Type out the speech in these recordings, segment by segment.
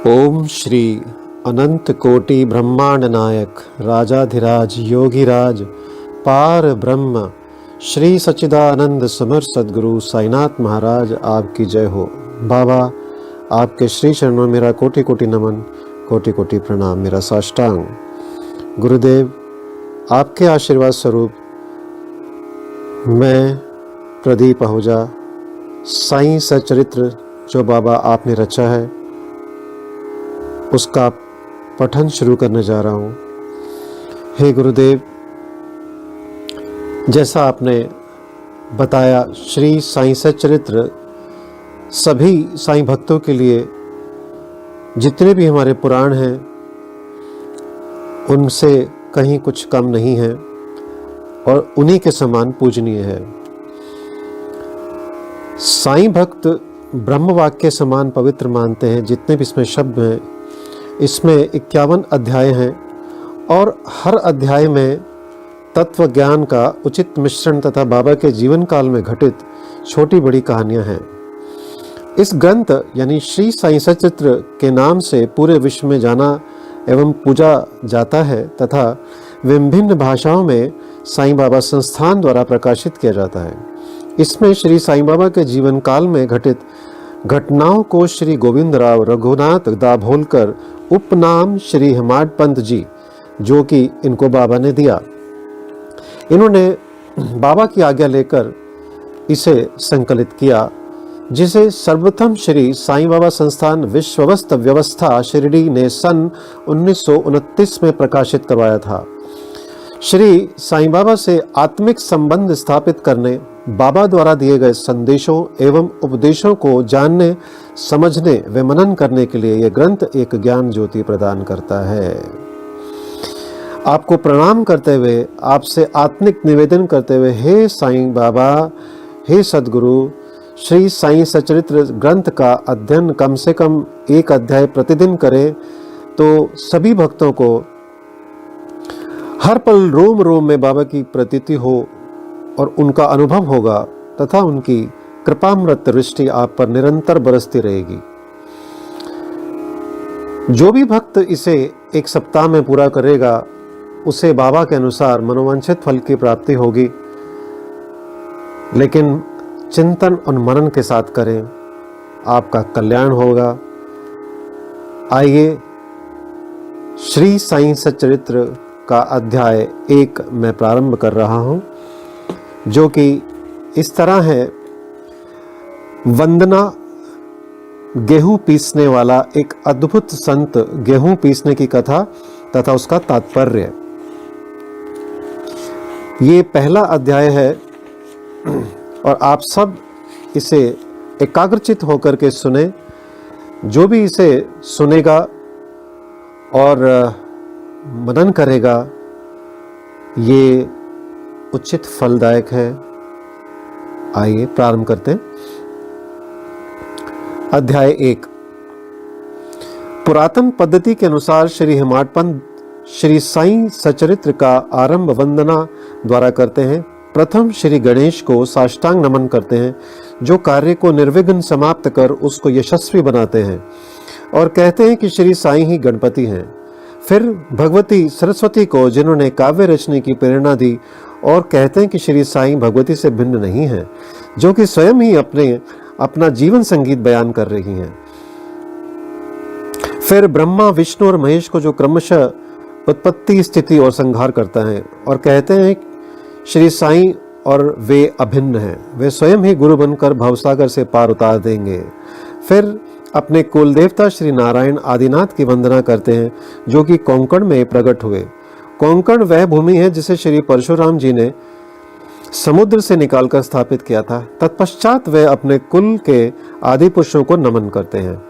ओम श्री अनंत कोटि ब्रह्मांड नायक राजाधिराज योगीराज पार ब्रह्म श्री सच्चिदानंद समर सद्गुरु साईनाथ महाराज आपकी जय हो। बाबा आपके श्री चरणों में मेरा कोटि कोटि नमन, कोटि कोटि प्रणाम, मेरा साष्टांग। गुरुदेव आपके आशीर्वाद स्वरूप मैं प्रदीप आहूजा साईं सच्चरित्र जो बाबा आपने रचा है उसका पठन शुरू करने जा रहा हूँ। हे गुरुदेव, जैसा आपने बताया श्री साईं सच्चरित्र सभी साईं भक्तों के लिए जितने भी हमारे पुराण हैं उनसे कहीं कुछ कम नहीं है और उन्हीं के समान पूजनीय है। साईं भक्त ब्रह्म वाक्य के समान पवित्र मानते हैं। जितने भी इसमें शब्द हैं, इसमें 51 अध्याय हैं और हर अध्याय में तत्व ज्ञान का उचित मिश्रण तथा बाबा के जीवन काल में घटित छोटी बड़ी कहानियां हैं। इस ग्रंथ यानी श्री साईं सच्चरित्र के नाम से पूरे विश्व में जाना एवं पूजा जाता है तथा विभिन्न भाषाओं में साईं बाबा संस्थान द्वारा प्रकाशित किया जाता है। इसमें श्री साईं बाबा के जीवन काल में घटित घटनाओं को श्री गोविंदराव रघुनाथ दाभोलकर उपनाम श्री हेमाड पंत जी, जो कि इनको बाबा ने दिया, इन्होंने बाबा की आज्ञा लेकर इसे संकलित किया, जिसे सर्वप्रथम श्री साईं बाबा संस्थान विश्वस्त व्यवस्था शिरडी ने सन 1929 में प्रकाशित करवाया था। श्री साईं बाबा से आत्मिक संबंध स्थापित करने, बाबा द्वारा दिए गए संदेशों एवं उपदेशों को जानने, समझने व मनन करने के लिए यह ग्रंथ एक ज्ञान ज्योति प्रदान करता है। आपको प्रणाम करते हुए, आपसे आत्मिक निवेदन करते हुए, हे साईं बाबा, हे सद्गुरु, श्री साईं सच्चरित्र ग्रंथ का अध्ययन कम से कम एक अध्याय प्रतिदिन करें तो सभी भक्तों को हर पल रोम रोम में बाबा की प्रतीति हो और उनका अनुभव होगा तथा उनकी कृपामृत दृष्टि आप पर निरंतर बरसती रहेगी। जो भी भक्त इसे एक सप्ताह में पूरा करेगा उसे बाबा के अनुसार मनोवांछित फल की प्राप्ति होगी, लेकिन चिंतन और मनन के साथ करें, आपका कल्याण होगा। आइए श्री साईं सच्चरित्र का अध्याय 1 मैं प्रारंभ कर रहा हूं, जो कि इस तरह है। वंदना गेहूं पीसने वाला एक अद्भुत संत गेहूं पीसने की कथा तथा उसका तात्पर्य। ये पहला अध्याय है और आप सब इसे एकाग्रचित होकर के सुने। जो भी इसे सुनेगा और मनन करेगा ये उचित फलदायक है। आइए प्रारंभ करते हैं। अध्याय 1। पुरातन पद्धति के अनुसार श्री हेमाड पंत श्री साईं सच्चरित्र का आरंभ वंदना द्वारा करते हैं। प्रथम श्री गणेश को साष्टांग नमन करते हैं, जो कार्य को निर्विघ्न समाप्त कर उसको यशस्वी बनाते हैं, और कहते हैं कि श्री साईं ही गणपति हैं। फिर भगवती सरस्वती को, जिन्होंने काव्य रचने की प्रेरणा दी, और कहते हैं कि श्री साईं भगवती से भिन्न नहीं है, जो कि स्वयं ही अपना जीवन संगीत बयान कर रही हैं। फिर ब्रह्मा, विष्णु और महेश को, जो क्रमशः उत्पत्ति, स्थिति और संहार करता है, और कहते हैं श्री साईं और वे अभिन्न हैं, वे स्वयं ही गुरु बनकर भवसागर से पार उतार देंगे। फिर अपने कुल देवता श्री नारायण आदिनाथ की वंदना करते हैं, जो कि कोंकण में प्रकट हुए। कोंकण वह भूमि है जिसे श्री परशुराम जी ने समुद्र से निकालकर स्थापित किया था। तत्पश्चात वे अपने कुल के आदि पुरुषों को नमन करते हैं।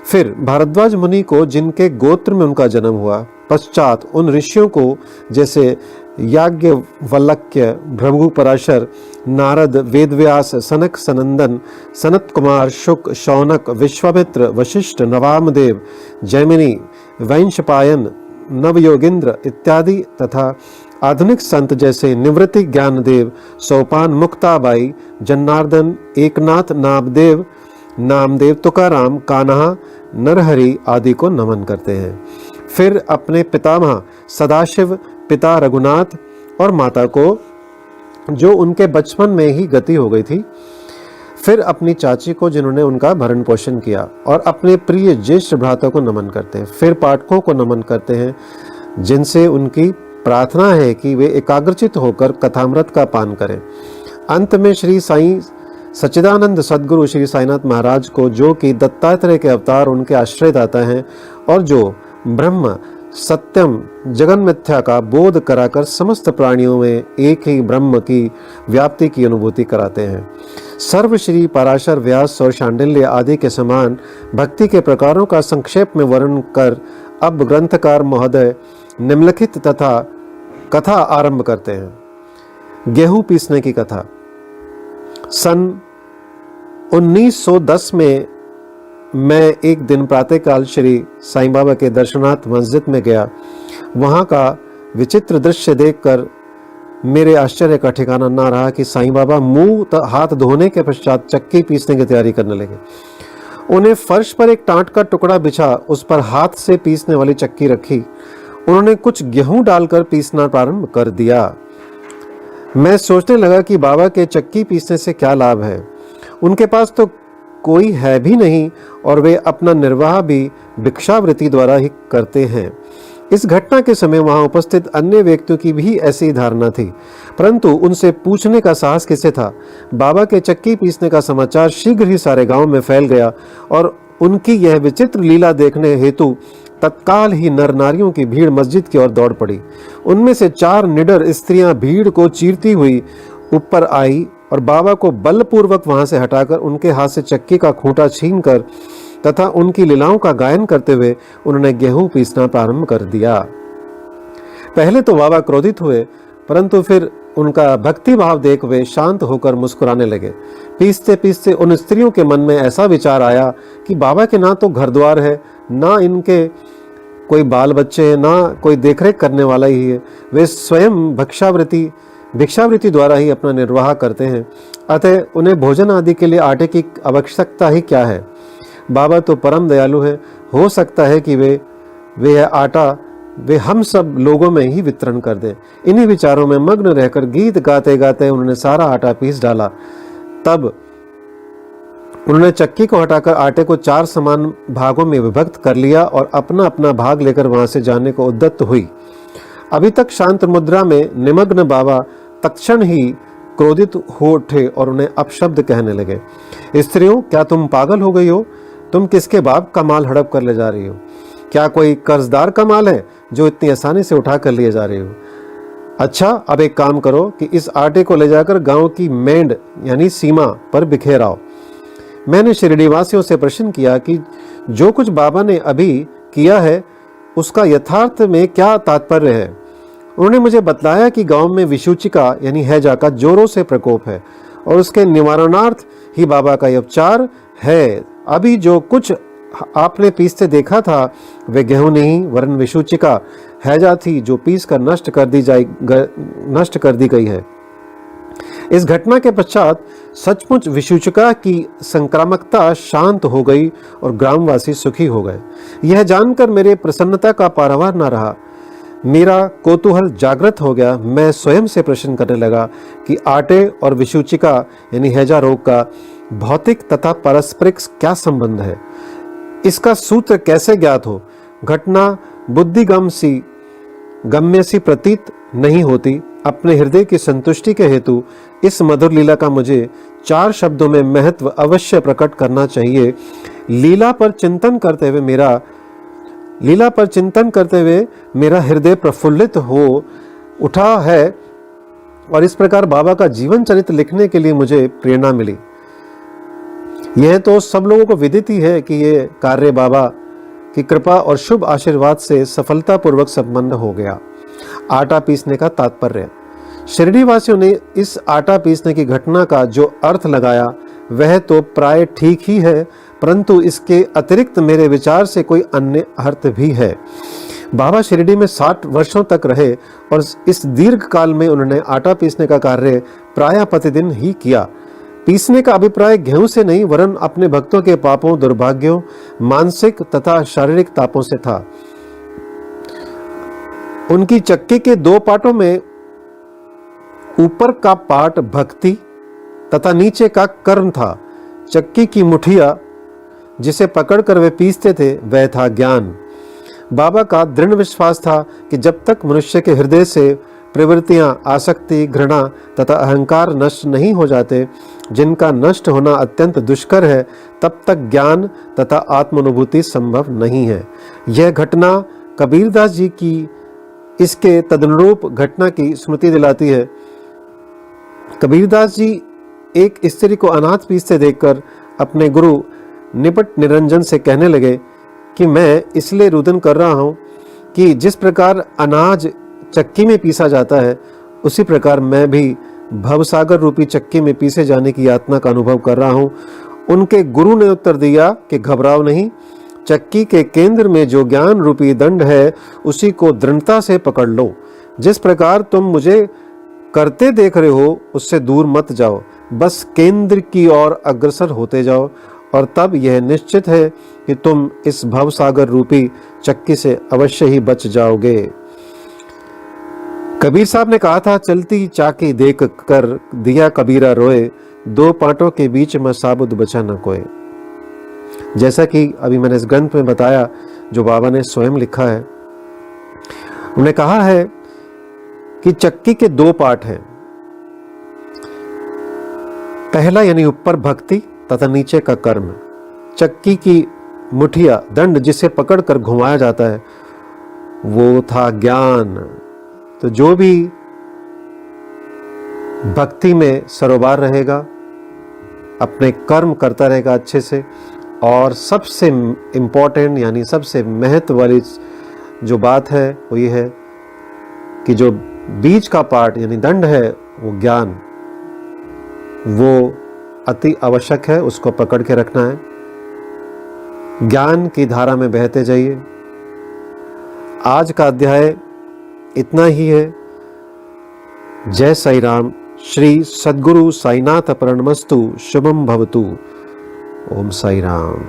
फिर भारद्वाज मुनि को, जिनके गोत्र में उनका जन्म हुआ। पश्चात उन ऋषियों को, जैसे याज्ञवल्क्य, भृगु, पराशर, नारद, वेदव्यास, सनक, सनंदन, सनत कुमार, शुक, शौनक, विश्वामित्र, वशिष्ठ, नवामदेव, जैमिनी, वैंशपायन, नवयोगिंद्र इत्यादि तथा आधुनिक संत जैसे निवृत्ति ज्ञानदेव, सोपान मुक्ताबाई, जन्नार्दन, एकनाथ नामदेव, नामदेव, तुकाराम, कान्हा, नरहरि आदि को नमन करते हैं। फिर अपने पितामह सदाशिव, पिता रघुनाथ और माता को, जो उनके बचपन में ही गति हो गई थी। फिर अपनी चाची को, जिन्होंने उनका भरण पोषण किया, और अपने प्रिय ज्येष्ठ भ्राता को नमन करते हैं। फिर पाठकों को नमन करते हैं, जिनसे उनकी प्रार्थना है कि वे एकाग्रचित होकर कथामृत का पान करें। अंत में श्री साईं सच्चिदानंद सद्गुरु श्री साईनाथ महाराज को, जो कि दत्तात्रेय के अवतार, उनके आश्रयदाता हैं और जो ब्रह्म सत्यम जगन मिथ्या का बोध कराकर समस्त प्राणियों में एक ही ब्रह्म की व्याप्ति की अनुभूति कराते हैं। सर्व श्री पराशर, व्यास और शांडिल्य आदि के समान भक्ति के प्रकारों का संक्षेप में वर्णन कर अब ग्रंथकार महोदय निम्नलिखित तथा कथा आरंभ करते हैं। गेहूं पीसने की कथा। सन 1910 में मैं एक दिन प्रातःकाल श्री साईं बाबा के दर्शनार्थ मस्जिद में गया। वहाँ का विचित्र दृश्य देखकर मेरे आश्चर्य का ठिकाना ना रहा कि साईं बाबा मुंह हाथ धोने के पश्चात चक्की पीसने की तैयारी करने लगे। उन्हें फर्श पर एक टाट का टुकड़ा बिछा, उस पर हाथ से पीसने वाली चक्की रखी। उन्होंने कुछ गेहूं डालकर पीसना प्रारंभ कर दिया। मैं सोचने लगा कि बाबा के चक्की पीसने से क्या लाभ है। उनके पास तो कोई है भी नहीं और वे अपना निर्वाह भी भिक्षावृत्ति द्वारा ही करते हैं। इस घटना के समय वहां उपस्थित अन्य व्यक्तियों की भी ऐसी धारणा थी, परंतु उनसे पूछने का साहस किसे था। बाबा के चक्की पीसने का समाचार शीघ्र ही सारे गांव में फैल गया और उनकी यह विचित्र लीला देखने हेतु तत्काल ही नर नारियों की भीड़ मस्जिद की ओर दौड़ पड़ी। उनमें से 4 निडर स्त्रियां भीड़ को चीरती हुई ऊपर आई और बाबा को बलपूर्वक वहां से हटाकर उनके हाथ से चक्की का खूंटा छीनकर तथा उनकी लीलाओं का गायन करते हुए उन्होंने गेहूं पीसना प्रारंभ कर दिया। पहले तो बाबा क्रोधित हुए, परंतु फिर उनका भक्ति भाव देख वे शांत होकर मुस्कुराने लगे। पीसते पीसते उन स्त्रियों के मन में ऐसा विचार आया कि बाबा के ना तो घर द्वार है, ना इनके कोई बाल बच्चे, ना कोई देखरेख करने वाला ही है। वे स्वयं भिक्षावृत्ति द्वारा ही अपना निर्वाह करते हैं, अतः उन्हें भोजन आदि के लिए आटे की आवश्यकता ही क्या है। बाबा तो परम दयालु है, हो सकता है कि वे यह आटा वे हम सब लोगों में ही वितरण कर दें। इन्हीं विचारों में मग्न रहकर गीत गाते गाते उन्होंने सारा आटा पीस डाला। तब उन्होंने चक्की को हटाकर आटे को 4 समान भागों में विभक्त कर लिया और अपना अपना भाग लेकर वहां से जाने को उद्यत हुई। अभी तक शांत मुद्रा में निमग्न बाबा तत्क्षण ही क्रोधित हो उठे और उन्हें अपशब्द कहने लगे। स्त्रियों, क्या तुम पागल हो गई हो? तुम किसके बाप का माल हड़प कर ले जा रही हो? क्या कोई कर्जदार का माल है जो इतनी आसानी से उठा कर लिए जा रही हो? अच्छा, अब एक काम करो कि इस आटे को ले जाकर गांव की मेंढ यानी सीमा पर बिखेर आओ। मैंने शिरडीवासियों से प्रश्न किया कि जो कुछ बाबा ने अभी किया है उसका यथार्थ में क्या तात्पर्य है। उन्होंने मुझे बतलाया कि गांव में विषुचिका यानी हैजा का जोरों से प्रकोप है और उसके निवारणार्थ ही बाबा का यह उपचार है। अभी जो कुछ आपने पीसते देखा था वे गेहूं नहीं वरन विषुचिका हैजा थी, जो पीस कर नष्ट कर दी गई है। इस घटना के पश्चात सचमुच विषुचिका की संक्रामकता शांत हो गई और ग्रामवासी सुखी हो गए। यह जानकर मेरे प्रसन्नता का पारावार न रहा। मेरा कौतूहल जागृत हो गया। मैं स्वयं से प्रश्न करने लगा कि आटे और विषुचिका यानी हैजा रोग का भौतिक तथा पारस्परिक क्या संबंध है, इसका सूत्र कैसे ज्ञात हो। घटना गम्य सी प्रतीत नहीं होती। अपने हृदय की संतुष्टि के हेतु इस मधुर लीला का मुझे 4 शब्दों में महत्व अवश्य प्रकट करना चाहिए। लीला पर चिंतन करते हुए मेरा हृदय प्रफुल्लित हो उठा है और इस प्रकार बाबा का जीवन चरित्र लिखने के लिए मुझे प्रेरणा मिली। यह तो सब लोगों को विदित ही है कि ये कार्य बाबा की कृपा और शुभ आशीर्वाद से सफलतापूर्वक संपन्न हो गया। आटा पीसने का तात्पर्य। शिरडी वासियों ने इस आटा पीसने की घटना का जो अर्थ लगाया वह तो प्राय ठीक ही है, परंतु इसके अतिरिक्त मेरे विचार से कोई अन्य अर्थ भी है। बाबा शिरडी में 60 वर्षों तक रहे और इस दीर्घ काल में उन्होंने आटा पीसने का कार्य प्रायः प्रतिदिन ही किया। पीसने का अभिप्राय गेहूं से नहीं वरन अपने भक्तों के पापों, दुर्भाग्यों, मानसिक तथा शारीरिक तापों से था। उनकी चक्की के 2 पार्टों में ऊपर का पार्ट भक्ति तथा नीचे का कर्म था। चक्की की मुठिया जिसे पकड़कर वे पीसते थे वह था ज्ञान। बाबा का दृढ़ विश्वास था कि जब तक मनुष्य के हृदय से प्रवृत्तियां, आसक्ति, घृणा तथा अहंकार नष्ट नहीं हो जाते, जिनका नष्ट होना अत्यंत दुष्कर है, तब तक ज्ञान तथा आत्मानुभूति संभव नहीं है। यह घटना कबीरदास जी की इसके तदनुरूप घटना की स्मृति दिलाती है। कबीरदास जी एक स्त्री को अनाज पीसते देखकर अपने गुरु निपट निरंजन से कहने लगे कि मैं इसलिए रुदन कर रहा हूँ कि जिस प्रकार अनाज चक्की में पीसा जाता है, उसी प्रकार मैं भी भवसागर रूपी चक्की में पीसे जाने की यातना का अनुभव कर रहा हूँ। उनके गुरु ने उत्तर दिया कि घबराओ नहीं, चक्की के केंद्र में जो ज्ञान रूपी दंड है उसी को दृढ़ता से पकड़ लो। जिस प्रकार तुम मुझे करते देख रहे हो उससे दूर मत जाओ, बस केंद्र की ओर अग्रसर होते जाओ और तब यह निश्चित है कि तुम इस भवसागर रूपी चक्की से अवश्य ही बच जाओगे। कबीर साहब ने कहा था, चलती चाकी देख कर दिया कबीरा रोए, 2 पाटों के बीच में साबुत बचा न कोई। जैसा कि अभी मैंने इस ग्रंथ में बताया जो बाबा ने स्वयं लिखा है, उन्होंने कहा है कि चक्की के 2 पार्ट हैं। पहला यानी ऊपर भक्ति तथा नीचे का कर्म। चक्की की मुठिया, दंड जिसे पकड़कर घुमाया जाता है, वो था ज्ञान। तो जो भी भक्ति में सरोबार रहेगा, अपने कर्म करता रहेगा अच्छे से, और सबसे इम्पोर्टेंट यानी सबसे महत्व वाली जो बात है वो ये है कि जो बीच का पार्ट यानी दंड है, वो ज्ञान, वो अति आवश्यक है, उसको पकड़ के रखना है। ज्ञान की धारा में बहते जाइए। आज का अध्याय इतना ही है। जय साई राम। श्री सद्गुरु साईनाथ प्रणमस्तु। शुभम भवतु। ओम साई राम।